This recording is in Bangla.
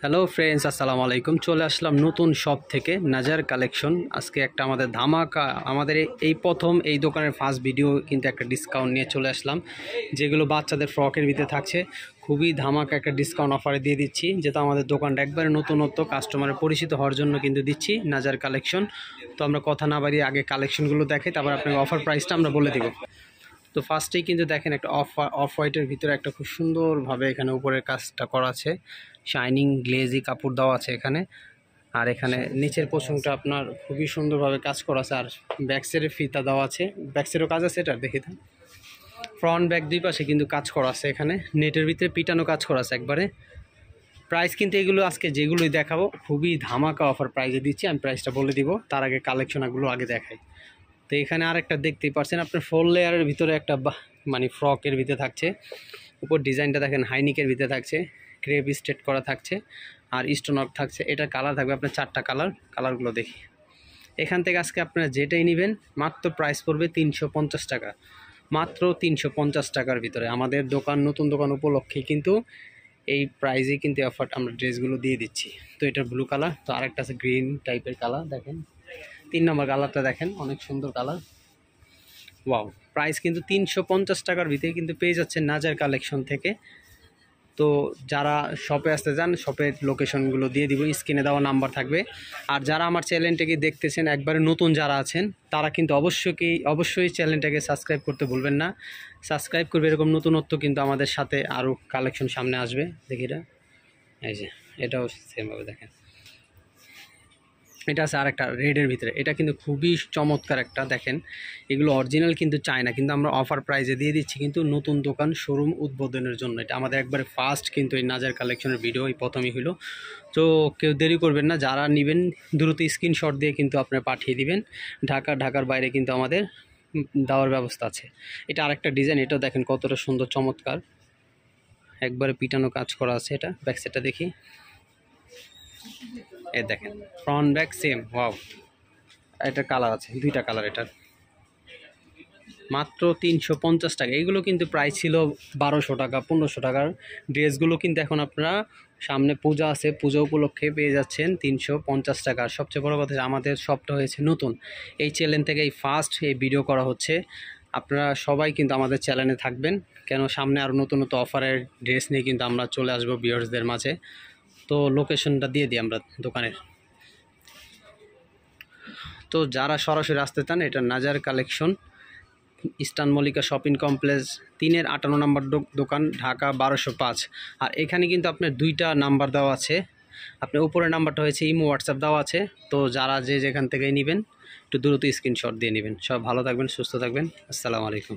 হ্যালো ফ্রেন্ডস, আসসালামু আলাইকুম। চলে আসলাম নতুন শপ থেকে, নাজার কালেকশন। আজকে একটা আমাদের ধামাকা, আমাদের এই প্রথম এই দোকানের ফার্স্ট ভিডিও কিন্তু একটা ডিসকাউন্ট নিয়ে চলে আসলাম, যেগুলো বাচ্চাদের ফ্রকের ভিতরে থাকছে। খুবই ধামাকা একটা ডিসকাউন্ট অফারে দিয়ে দিচ্ছি, যেটা আমাদের দোকানটা একবারে নতুনত্ব কাস্টমারের পরিচিত হওয়ার জন্য কিন্তু দিচ্ছি নাজার কালেকশন। তো আমরা কথা না বাড়িয়ে আগে কালেকশনগুলো দেখাই, তারপর আপনাকে অফার প্রাইসটা আমরা বলে দিব। তো ফার্স্টেই কিন্তু দেখেন একটা অফ হোয়াইটের ভিতরে একটা খুব সুন্দরভাবে এখানে উপরের কাজটা করা আছে, শাইনিং গ্লেজি কাপড় দেওয়া আছে এখানে। আর এখানে নিচের পোশনটা আপনার খুবই সুন্দরভাবে কাজ করা আছে, আর ব্যাকসাইডের ফিতা দেওয়া আছে, ব্যাকসাইডেও কাজ আছে। এটা দেখি তো, ফ্রন্ট ব্যাক দুই পাশে কিন্তু কাজ করা আছে, এখানে নেটের ভিতরে পিটানো কাজ করা আছে একবারে। প্রাইস কিন্তু এগুলো আজকে যেগুলোই দেখাবো খুবই ধামাকা অফার প্রাইসে দিচ্ছি, আমি প্রাইসটা বলে দিব। তার আগে কালেকশনগুলো আগে দেখাই। তো এখানে আরেকটা দেখতেই পাচ্ছেন আপনার 4 লেয়ারের ভিতরে একটা মানে ফ্রকের ভিতরে থাকছে। উপর ডিজাইনটা দেখেন হাইনিকের ভিতরে থাকছে, ক্রেপ স্ট্রেট করা থাকছে, আর স্টোনক থাকছে। এটা কালার থাকবে আপনার 4টা কালারগুলো দেখি। এখান থেকে আজকে আপনারা যেটাই নেবেন মাত্র প্রাইস পড়বে 350 টাকা, মাত্র 350 টাকার ভিতরে। আমাদের দোকান, নতুন দোকান উপলক্ষে কিন্তু এই প্রাইজে কিন্তু অফার আমরা ড্রেসগুলো দিয়ে দিচ্ছি। তো এটা ব্লু কালার, তো আরেকটা আছে গ্রিন টাইপের কালার, দেখেন 3 নম্বর কালারটা দেখেন, অনেক সুন্দর কালার। ওয়াও, প্রাইস কিন্তু 350 টাকার ভিতরে কিন্তু পেয়ে যাচ্ছেন নাজার কালেকশন থেকে। তো যারা শপে আসতে চান, শপের লোকেশনগুলো দিয়ে দিব, স্ক্রিনে দেওয়া নাম্বার থাকবে। আর যারা আমার চ্যানেলটাকে দেখতেছেন একবারে নতুন যারা আছেন, তারা কিন্তু অবশ্যই চ্যানেলটাকে সাবস্ক্রাইব করতে ভুলবেন না। সাবস্ক্রাইব করবে, এরকম নতুনত্ব কিন্তু আমাদের সাথে আরও কালেকশন সামনে আসবে। দেখি এটা, এই যে এটাও সেমভাবে দেখেন। এটা আছে আরেকটা রেডের ভিতরে, এটা কিন্তু খুবই চমৎকার একটা, দেখেন এগুলো অরিজিনাল কিন্তু চায় না, কিন্তু আমরা অফার প্রাইসে দিয়ে দিচ্ছি কিন্তু নতুন দোকান শোরুম উদ্বোধনের জন্য। এটা আমাদের একবারে ফার্স্ট কিন্তু এই নাজার কালেকশনের ভিডিও এই প্রথমই হলো। তো কেউ দেরি করবেন না, যারা নেবেন দ্রুত স্ক্রিনশট দিয়ে কিন্তু আপনারা পাঠিয়ে দিবেন। ঢাকার বাইরে কিন্তু আমাদের দেওয়ার ব্যবস্থা আছে। এটা আরেকটা ডিজাইন, এটাও দেখেন কতটা সুন্দর চমৎকার, একবারে পিটানো কাজ করা আছে। এটা ব্যাক সাইডটা দেখি, এই দেখেন ফ্রন্ট ব্যাক সেম। ওয়াও, এটা কালার আছে, 2টা কালার। এটার মাত্র 350 টাকা। এগুলো কিন্তু প্রাইস ছিল 1200 টাকা, 1500 টাকার ড্রেসগুলো কিন্তু এখন আপনারা, সামনে পূজা আছে, পূজা উপলক্ষে পেয়ে যাচ্ছেন 350 টাকা। আর সবচেয়ে বড় কথা, আমাদের শপটা হয়েছে নতুন, এই চ্যানেল থেকে এই ফার্স্ট এই ভিডিও করা হচ্ছে। আপনারা সবাই কিন্তু আমাদের চ্যানেলে থাকবেন, কেন সামনে আরও নতুন অফারের ড্রেস নিয়ে কিন্তু আমরা চলে আসবো ভিউয়ার্সদের মাঝে। তো লোকেশনটা দিয়ে দিই আমরা দোকানের। তো যারা সরাসরি আসতে চান, এটা Nazar collection, eastern Mallika shopping complex 3-এর 58 নম্বর দোকান, ঢাকা 1205। আর এখানে কিন্তু আপনার 2টা নাম্বার দেওয়া আছে। আপনার উপরের নাম্বারটা হয়েছে ইমো, হোয়াটসঅ্যাপ দেওয়া আছে। তো যারা যেখান থেকে নেবেন একটু দ্রুত স্ক্রিনশট দিয়ে নেবেন। সব ভালো থাকবেন, সুস্থ থাকবেন। আসসালামু আলাইকুম।